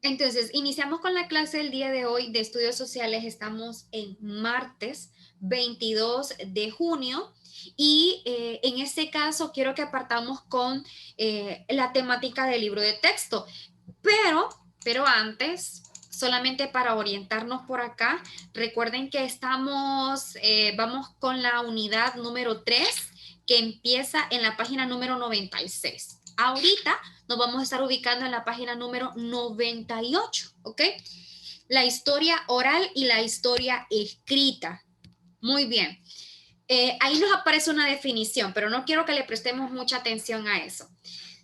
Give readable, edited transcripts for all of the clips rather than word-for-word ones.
Entonces, iniciamos con la clase del día de hoy de estudios sociales. Estamos en martes 22 de junio y en este caso quiero que apartamos con la temática del libro de texto. Pero antes, solamente para orientarnos por acá, recuerden que vamos con la unidad número 3 que empieza en la página número 96. Ahorita nos vamos a estar ubicando en la página número 98, ¿ok? La historia oral y la historia escrita. Muy bien. Ahí nos aparece una definición, pero no quiero que le prestemos mucha atención a eso.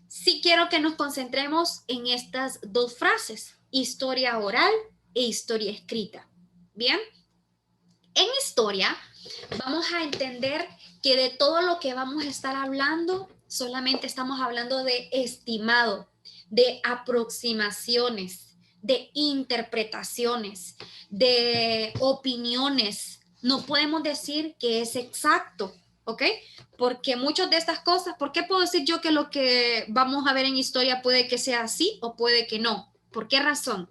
Sí quiero que nos concentremos en estas dos frases, historia oral e historia escrita. Bien, en historia vamos a entender que de todo lo que vamos a estar hablando, solamente estamos hablando de estimado, de aproximaciones, de interpretaciones, de opiniones. No podemos decir que es exacto, ¿ok? Porque muchas de estas cosas, ¿por qué puedo decir yo que lo que vamos a ver en historia puede que sea así o puede que no? ¿Por qué razón?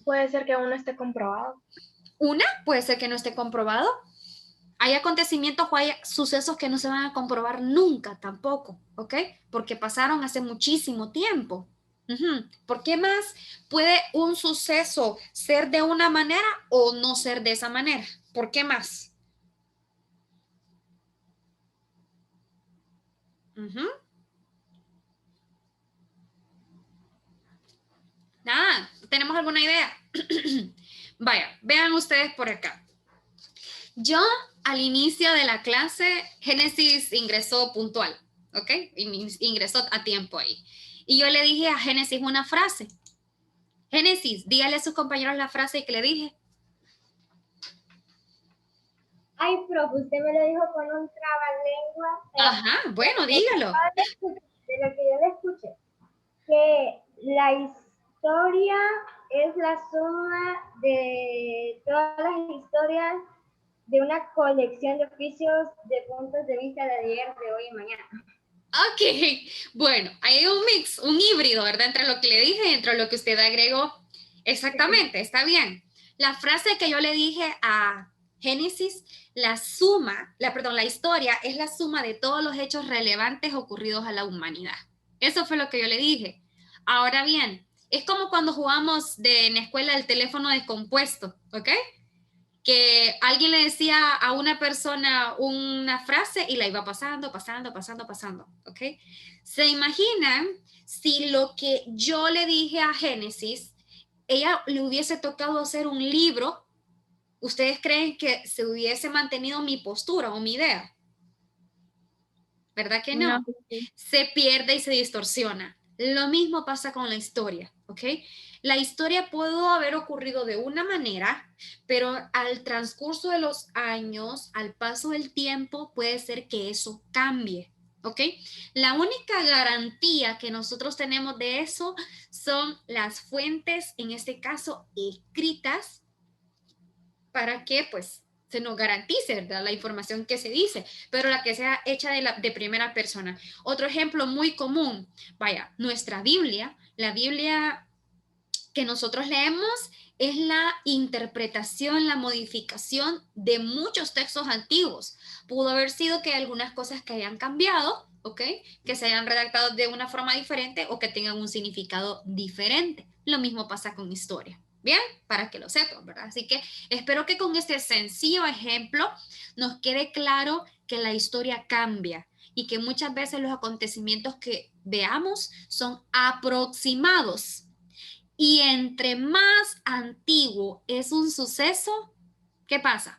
Puede ser que aún no esté comprobado. Una, puede ser que no esté comprobado. Hay acontecimientos o hay sucesos que no se van a comprobar nunca tampoco, ¿ok? Porque pasaron hace muchísimo tiempo. ¿Por qué más puede un suceso ser de una manera o no ser de esa manera? ¿Por qué más? Nada, ¿tenemos alguna idea? Vaya, vean ustedes por acá. Yo al inicio de la clase, Génesis ingresó puntual, ¿ok? Ingresó a tiempo ahí. Y yo le dije a Génesis una frase. Génesis, dígale a sus compañeros la frase que le dije. Ay, profe, usted me lo dijo con un trabalengua, pero Ajá, bueno, dígalo. de lo que yo le escuché, que la historia es la suma de todas las historias de una colección de oficios de puntos de vista de ayer, de hoy y mañana. Ok, bueno, hay un mix, un híbrido, ¿verdad? Entre lo que le dije y entre lo que usted agregó. Exactamente, está bien. La frase que yo le dije a Génesis, la historia es la suma de todos los hechos relevantes ocurridos a la humanidad. Eso fue lo que yo le dije. Ahora bien, es como cuando jugamos en la escuela el teléfono descompuesto, ¿ok? Que alguien le decía a una persona una frase y la iba pasando, ¿ok? ¿Se imaginan si lo que yo le dije a Génesis, ella le hubiese tocado hacer un libro? ¿Ustedes creen que se hubiese mantenido mi postura o mi idea? ¿Verdad que No, no? Se pierde y se distorsiona. Lo mismo pasa con la historia, ¿ok? La historia pudo haber ocurrido de una manera, pero al transcurso de los años, al paso del tiempo, puede ser que eso cambie, ¿ok? La única garantía que nosotros tenemos de eso son las fuentes, en este caso, escritas, para que pues se nos garantice, ¿verdad? La información que se dice, pero la que sea hecha de primera persona. Otro ejemplo muy común, vaya, nuestra Biblia, la Biblia que nosotros leemos es la interpretación, la modificación de muchos textos antiguos. Pudo haber sido que algunas cosas que hayan cambiado, ¿ok? Que se hayan redactado de una forma diferente o que tengan un significado diferente. Lo mismo pasa con historia. Bien, para que lo sepan, ¿verdad? Así que espero que con este sencillo ejemplo nos quede claro que la historia cambia y que muchas veces los acontecimientos que veamos son aproximados. Y entre más antiguo es un suceso, ¿qué pasa?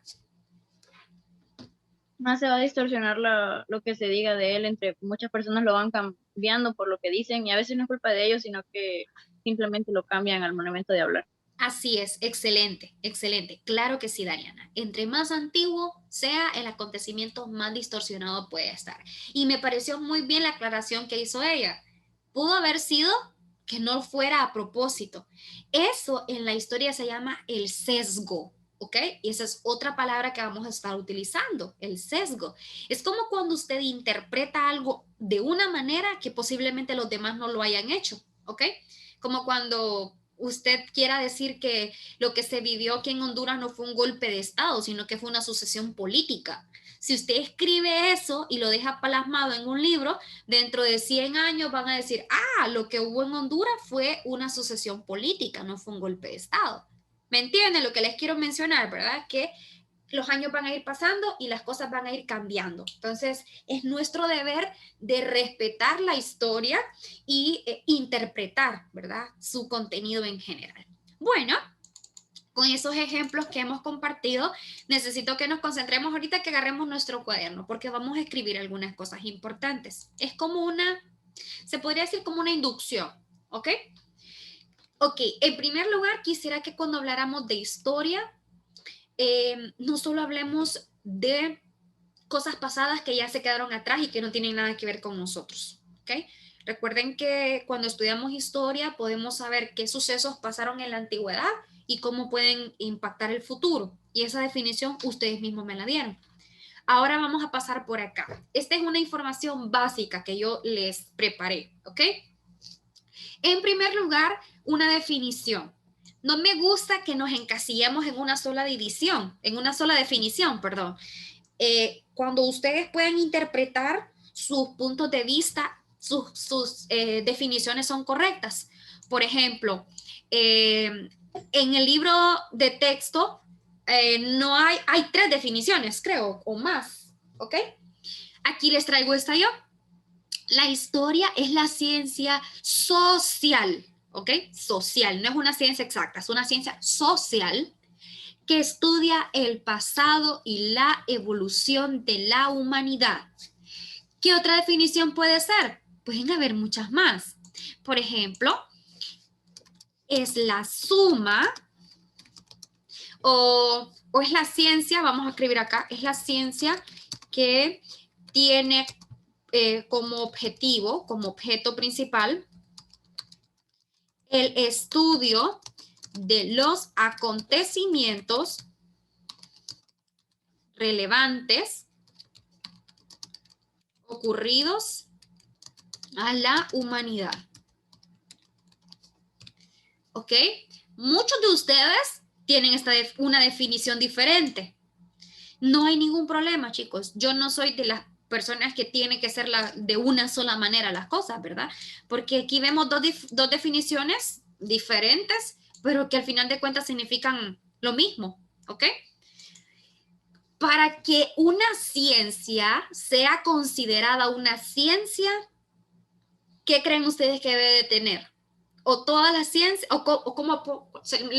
más se va a distorsionar lo que se diga de él, entre muchas personas lo van cambiando por lo que dicen y a veces no es culpa de ellos, sino que simplemente lo cambian al momento de hablar. Así es, excelente, excelente. Claro que sí, Dariana. Entre más antiguo sea el acontecimiento, más distorsionado puede estar. Y me pareció muy bien la aclaración que hizo ella. Pudo haber sido que no fuera a propósito. Eso en la historia se llama el sesgo, ¿ok? Y esa es otra palabra que vamos a estar utilizando, el sesgo. Es como cuando usted interpreta algo de una manera que posiblemente los demás no lo hayan hecho. ¿ok? Como cuando usted quiera decir que lo que se vivió aquí en Honduras no fue un golpe de Estado, sino que fue una sucesión política. Si usted escribe eso y lo deja plasmado en un libro, dentro de 100 años van a decir, ah, lo que hubo en Honduras fue una sucesión política, no fue un golpe de Estado. ¿Me entienden lo que les quiero mencionar, verdad? Que los años van a ir pasando y las cosas van a ir cambiando. Entonces, es nuestro deber de respetar la historia y interpretar, ¿verdad? Su contenido en general. Bueno, con esos ejemplos que hemos compartido, necesito que nos concentremos ahorita, que agarremos nuestro cuaderno, porque vamos a escribir algunas cosas importantes. Es como una, se podría decir como una inducción, ¿ok? Ok, en primer lugar, quisiera que cuando habláramos de historia, no solo hablemos de cosas pasadas que ya se quedaron atrás y que no tienen nada que ver con nosotros, ¿ok? Recuerden que cuando estudiamos historia podemos saber qué sucesos pasaron en la antigüedad y cómo pueden impactar el futuro. Y esa definición ustedes mismos me la dieron. Ahora vamos a pasar por acá. Esta es una información básica que yo les preparé, ¿ok? En primer lugar, una definición. No me gusta que nos encasillemos en una sola división, en una sola definición, perdón. Cuando ustedes pueden interpretar sus puntos de vista, sus definiciones son correctas. Por ejemplo, en el libro de texto no hay 3 definiciones, creo, o más, ¿ok? Aquí les traigo esta yo. La historia es la ciencia social, ¿ok? Social, no es una ciencia exacta, es una ciencia social que estudia el pasado y la evolución de la humanidad. ¿Qué otra definición puede ser? Pueden haber muchas más. Por ejemplo, es la suma o es la ciencia, vamos a escribir acá, es la ciencia que tiene como objetivo, como objeto principal, el estudio de los acontecimientos relevantes ocurridos a la humanidad. ¿Ok? Muchos de ustedes tienen una definición diferente. No hay ningún problema, chicos. Yo no soy de las personas que tienen que ser de una sola manera las cosas, ¿verdad? Porque aquí vemos dos definiciones diferentes, pero que al final de cuentas significan lo mismo, ¿ok? Para que una ciencia sea considerada una ciencia, ¿qué creen ustedes que debe de tener? O todas las ciencias,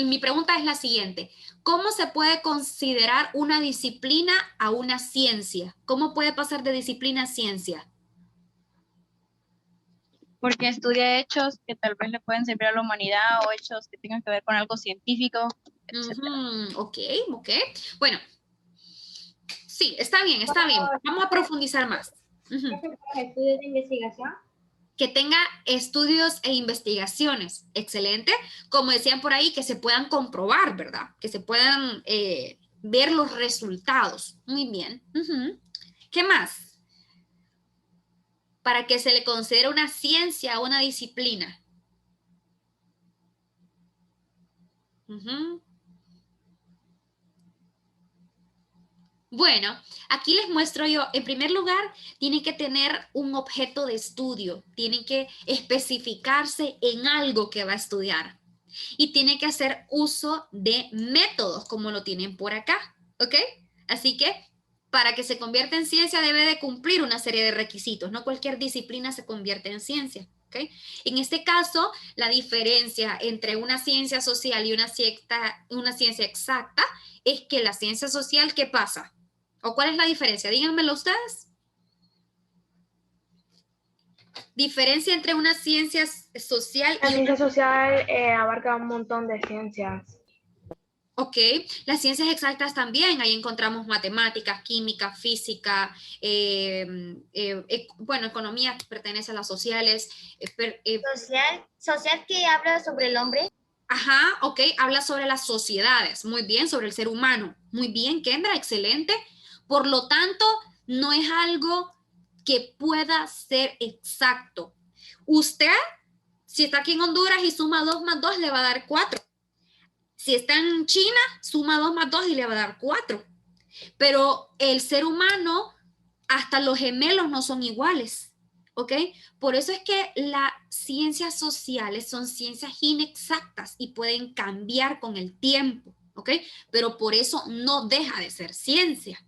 mi pregunta es la siguiente: ¿cómo se puede considerar una disciplina a una ciencia? ¿Cómo puede pasar de disciplina a ciencia? Porque estudia hechos que tal vez le pueden servir a la humanidad o hechos que tengan que ver con algo científico, etc. Ok. Bueno, sí, está bien, está bien. Vamos a profundizar más. Estudios de investigación. Que tenga estudios e investigaciones. Excelente. Como decían por ahí, que se puedan comprobar, ¿verdad? Que se puedan ver los resultados. Muy bien. ¿Qué más? Para que se le considere una ciencia o una disciplina. Bueno, aquí les muestro yo, en primer lugar, tienen que tener un objeto de estudio, tienen que especificarse en algo que va a estudiar y tienen que hacer uso de métodos como lo tienen por acá, ¿ok? Así que para que se convierta en ciencia debe de cumplir una serie de requisitos, no cualquier disciplina se convierte en ciencia, ¿ok? En este caso, la diferencia entre una ciencia social y una ciencia exacta es que la ciencia social, ¿qué pasa? ¿O cuál es la diferencia? Díganmelo ustedes. Diferencia entre una ciencia social La y ciencia social abarca un montón de ciencias. Ok, las ciencias exactas también, ahí encontramos matemáticas, química, física, bueno, economía pertenece a las sociales. Social que habla sobre el hombre. Ajá, ok, habla sobre las sociedades, muy bien, sobre el ser humano. Muy bien, Kendra, excelente. Por lo tanto, no es algo que pueda ser exacto. Usted, Si está aquí en Honduras y suma 2 más 2, le va a dar 4. Si está en China, suma 2 más 2 y le va a dar 4. Pero el ser humano, hasta los gemelos no son iguales, ¿ok? Por eso es que las ciencias sociales son ciencias inexactas y pueden cambiar con el tiempo, ¿ok? Pero por eso no deja de ser ciencia.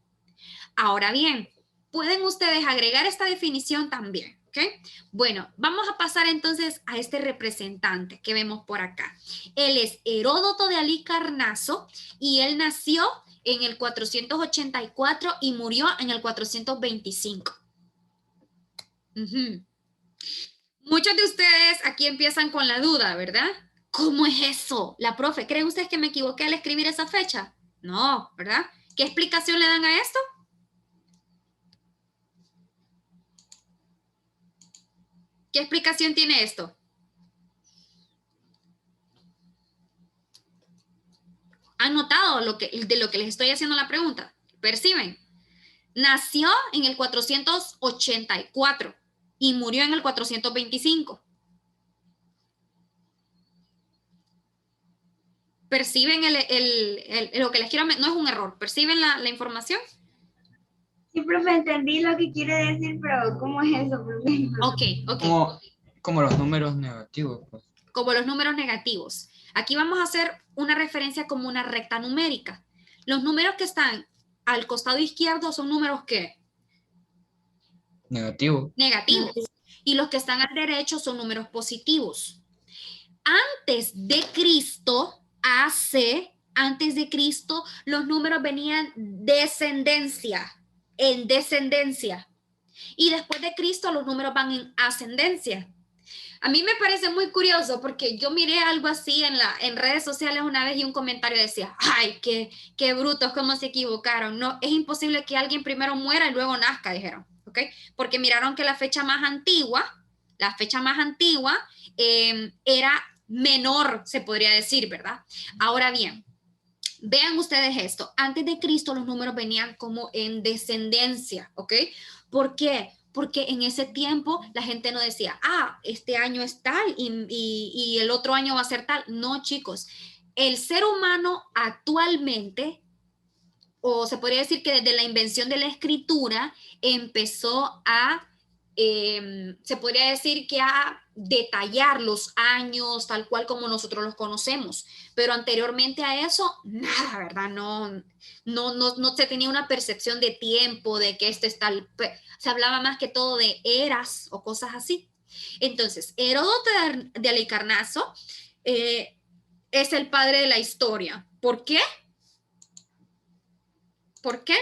Ahora bien, pueden ustedes agregar esta definición también, ¿ok? Bueno, vamos a pasar entonces a este representante que vemos por acá. Él es Heródoto de Halicarnaso y él nació en el 484 y murió en el 425. Muchos de ustedes aquí empiezan con la duda, ¿verdad? ¿Cómo es eso? La profe, ¿creen ustedes que me equivoqué al escribir esa fecha? No, ¿verdad? ¿Qué explicación le dan a esto? ¿Qué explicación tiene esto? ¿Han notado de lo que les estoy haciendo la pregunta? ¿Perciben? Nació en el 484 y murió en el 425. ¿Perciben lo que les quiero? No es un error. ¿Perciben la información? Sí, profe, entendí lo que quiere decir, pero ¿cómo es eso, profe? Ok. Como los números negativos. Pues. Como los números negativos. Aquí vamos a hacer una referencia como una recta numérica. Los números que están al costado izquierdo son números ¿qué? Negativos. Negativos. Y los que están al derecho son números positivos. Antes de Cristo, antes de Cristo, los números venían en descendencia. Y después de Cristo, los números van en ascendencia. A mí me parece muy curioso porque yo miré algo así en redes sociales una vez y un comentario decía, ay, qué brutos, cómo se equivocaron. No, es imposible que alguien primero muera y luego nazca, dijeron, ¿ok? Porque miraron que la fecha más antigua era menor, se podría decir, ¿verdad? Ahora bien, vean ustedes esto. Antes de Cristo los números venían como en descendencia, ¿ok? ¿Por qué? Porque en ese tiempo la gente no decía, este año es tal y el otro año va a ser tal. No, chicos. El ser humano actualmente, o se podría decir que desde la invención de la escritura, empezó se podría decir que a detallar los años tal cual como nosotros los conocemos, pero anteriormente a eso, nada, ¿verdad? No se tenía una percepción de tiempo, de que esto es tal, se hablaba más que todo de eras o cosas así. Entonces, Heródoto de Halicarnaso es el padre de la historia. ¿Por qué? ¿Por qué?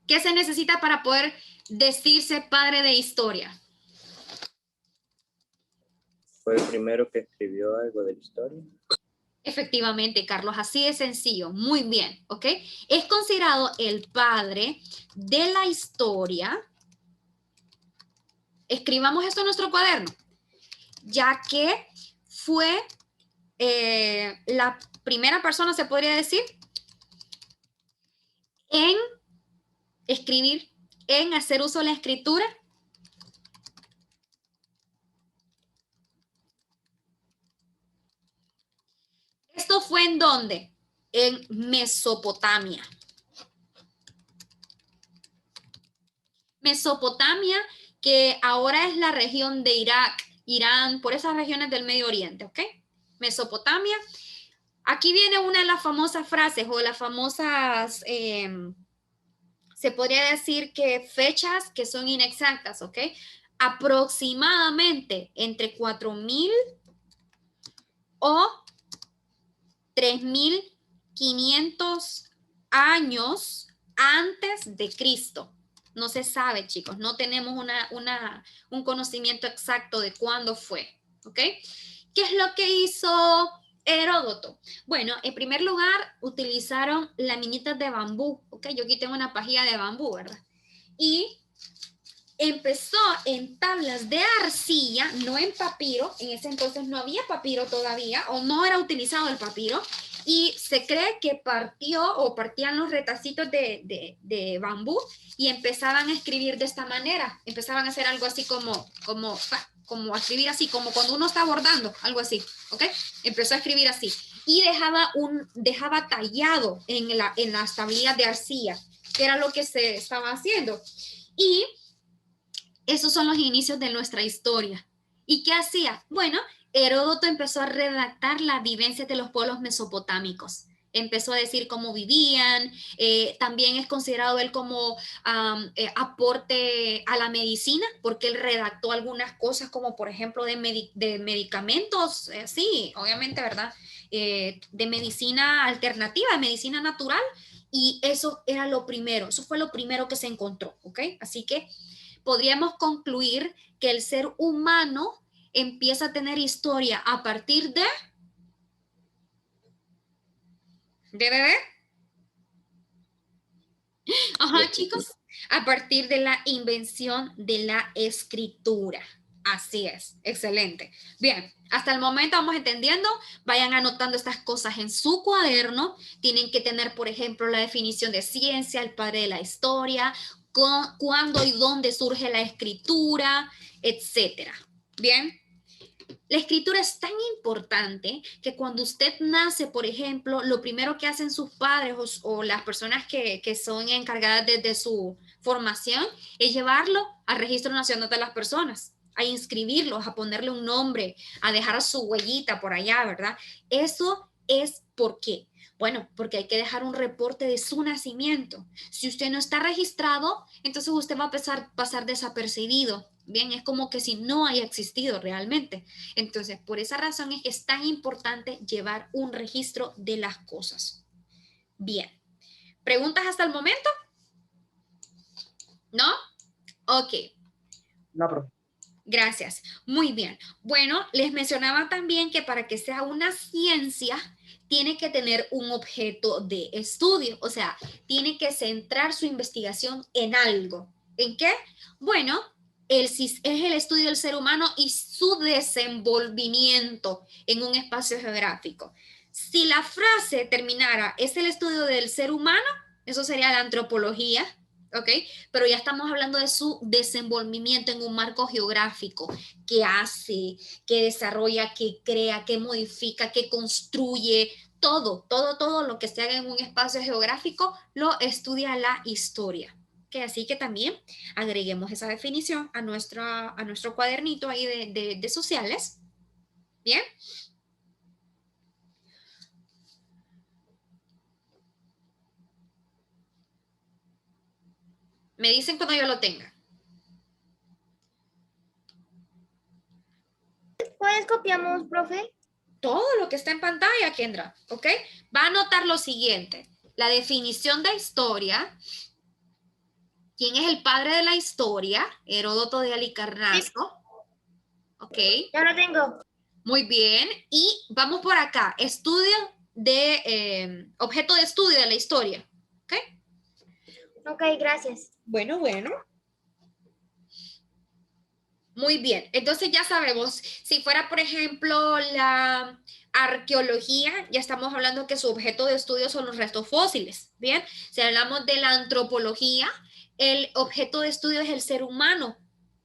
¿Qué se necesita para poder decirse padre de historia? Fue el primero que escribió algo de la historia. Efectivamente, Carlos, así de sencillo. Muy bien, ¿ok? Es considerado el padre de la historia. Escribamos esto en nuestro cuaderno, ya que fue la primera persona, se podría decir, en escribir, en hacer uso de la escritura. ¿Esto fue en dónde? En Mesopotamia. Mesopotamia, que ahora es la región de Irak, Irán, por esas regiones del Medio Oriente, ¿ok? Mesopotamia. Aquí viene una de las famosas frases o las famosas, se podría decir que fechas que son inexactas, ¿ok? Aproximadamente entre 4.000 o 3.500 años antes de Cristo. No se sabe, chicos, no tenemos un conocimiento exacto de cuándo fue, ¿ok? ¿Qué es lo que hizo Heródoto? Bueno, en primer lugar, utilizaron laminitas de bambú, ¿ok? Yo aquí tengo una pajilla de bambú, ¿verdad? Y empezó en tablas de arcilla, no en papiro. En ese entonces no había papiro todavía, o no era utilizado el papiro, y se cree que partían los retacitos de bambú y empezaban a escribir de esta manera. Empezaban a hacer algo así como como a escribir así, como cuando uno está bordando, algo así, ¿ok? Empezó a escribir así. Y dejaba tallado en las tablillas de arcilla, que era lo que se estaba haciendo. Y esos son los inicios de nuestra historia. ¿Y qué hacía? Bueno, Heródoto empezó a redactar las vivencias de los pueblos mesopotámicos. Empezó a decir cómo vivían, también es considerado él como aporte a la medicina, porque él redactó algunas cosas como por ejemplo de medicamentos, sí, obviamente, ¿verdad? De medicina alternativa, de medicina natural, y eso era lo primero, eso fue lo primero que se encontró, ¿ok? Así que podríamos concluir que el ser humano empieza a tener historia a partir de bebé. Ajá, chicos, a partir de la invención de la escritura. Así es, excelente. Bien, hasta el momento vamos entendiendo. Vayan anotando estas cosas en su cuaderno. Tienen que tener, por ejemplo, la definición de ciencia, el padre de la historia, cuándo y dónde surge la escritura, etcétera. Bien. La escritura es tan importante que cuando usted nace, por ejemplo, lo primero que hacen sus padres o las personas que son encargadas de su formación es llevarlo al Registro Nacional de las Personas, a inscribirlos, a ponerle un nombre, a dejar su huellita por allá, ¿verdad? Eso es ¿por qué? Bueno, porque hay que dejar un reporte de su nacimiento. Si usted no está registrado, entonces usted va a pasar desapercibido. Bien, es como que si no haya existido realmente. Entonces, por esa razón es que es tan importante llevar un registro de las cosas. Bien. ¿Preguntas hasta el momento? ¿No? Ok. No, profe. Gracias. Muy bien. Bueno, les mencionaba también que para que sea una ciencia, tiene que tener un objeto de estudio. O sea, tiene que centrar su investigación en algo. ¿En qué? Bueno, es el estudio del ser humano y su desenvolvimiento en un espacio geográfico. Si la frase terminara, es el estudio del ser humano, eso sería la antropología, ¿ok? Pero ya estamos hablando de su desenvolvimiento en un marco geográfico, que hace, que desarrolla, que crea, que modifica, que construye, todo lo que se haga en un espacio geográfico lo estudia la historia. Que así que también agreguemos esa definición a nuestro cuadernito ahí de sociales. Bien. Me dicen cuando yo lo tenga. ¿Puedes copiamos, profe? Todo lo que está en pantalla, Kendra, ¿ok? Va a anotar lo siguiente. La definición de historia. ¿Quién es el padre de la historia? Heródoto de Halicarnaso. ¿Ok? Ya lo tengo. Muy bien. Y vamos por acá. Estudio de objeto de estudio de la historia. ¿Ok? Ok, gracias. Bueno. Muy bien. Entonces ya sabemos, si fuera, por ejemplo, la arqueología, ya estamos hablando que su objeto de estudio son los restos fósiles. Bien. Si hablamos de la antropología, el objeto de estudio es el ser humano,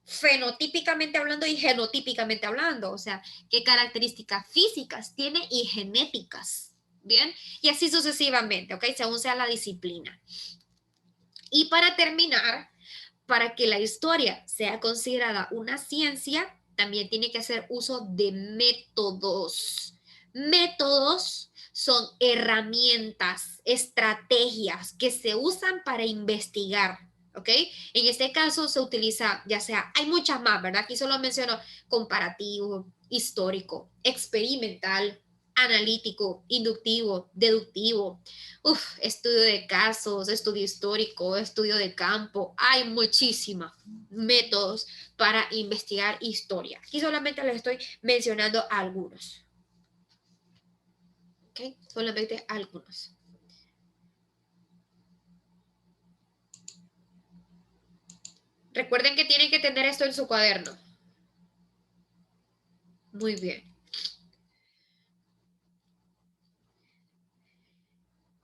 fenotípicamente hablando y genotípicamente hablando, o sea, qué características físicas tiene y genéticas, ¿bien? Y así sucesivamente, ¿ok? Según sea la disciplina. Y para terminar, para que la historia sea considerada una ciencia, también tiene que hacer uso de métodos. Métodos son herramientas, estrategias que se usan para investigar. ¿Ok? En este caso se utiliza, ya sea, hay muchas más, ¿verdad? Aquí solo menciono comparativo, histórico, experimental, analítico, inductivo, deductivo, estudio de casos, estudio histórico, estudio de campo. Hay muchísimos métodos para investigar historia. Aquí solamente les estoy mencionando algunos. ¿Ok? Solamente algunos. Recuerden que tienen que tener esto en su cuaderno. Muy bien.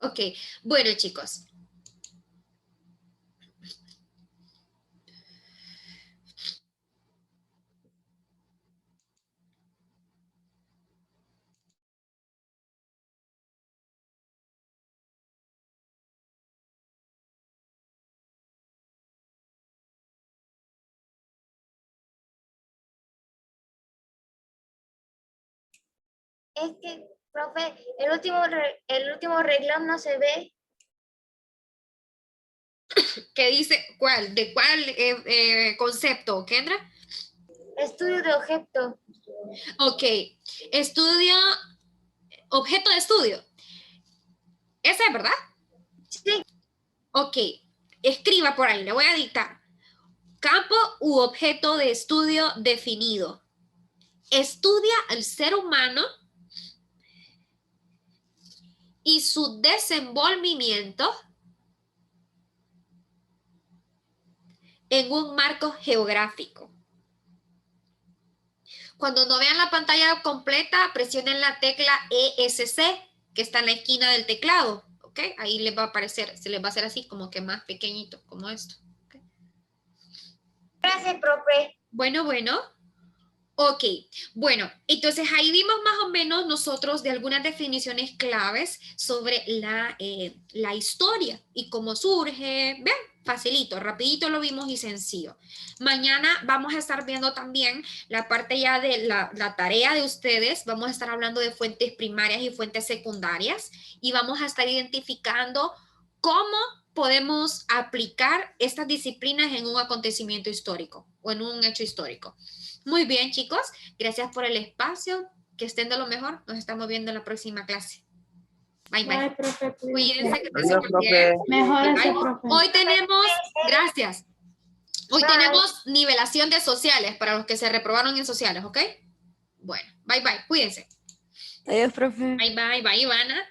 Ok, bueno chicos. Es que, profe, el último renglón no se ve. ¿Qué dice? ¿Cuál? ¿De cuál concepto, Kendra? Estudio de objeto. Ok, estudio, objeto de estudio. Esa es, ¿verdad? Sí. Ok, escriba por ahí, le voy a dictar. Campo u objeto de estudio definido. Estudia al ser humano y su desenvolvimiento en un marco geográfico. Cuando no vean la pantalla completa, presionen la tecla ESC, que está en la esquina del teclado, ¿ok? Ahí les va a aparecer, se les va a hacer así como que más pequeñito, como esto. ¿Okay? Gracias, profe. Bueno. Ok, bueno, entonces ahí vimos más o menos nosotros de algunas definiciones claves sobre la historia y cómo surge. Vean, facilito, rapidito lo vimos y sencillo. Mañana vamos a estar viendo también la parte ya de la tarea de ustedes. Vamos a estar hablando de fuentes primarias y fuentes secundarias y vamos a estar identificando cómo podemos aplicar estas disciplinas en un acontecimiento histórico o en un hecho histórico. Muy bien, chicos. Gracias por el espacio. Que estén de lo mejor. Nos estamos viendo en la próxima clase. Bye, bye. Profe, Cuídense que Adiós, te profe. Mejórese, Bye. profe. Hoy tenemos, gracias. Hoy Bye. tenemos nivelación de sociales para los que se reprobaron en sociales, ¿ok? Bueno, bye, bye. Cuídense. Adiós, profe. Bye, bye, Ivana.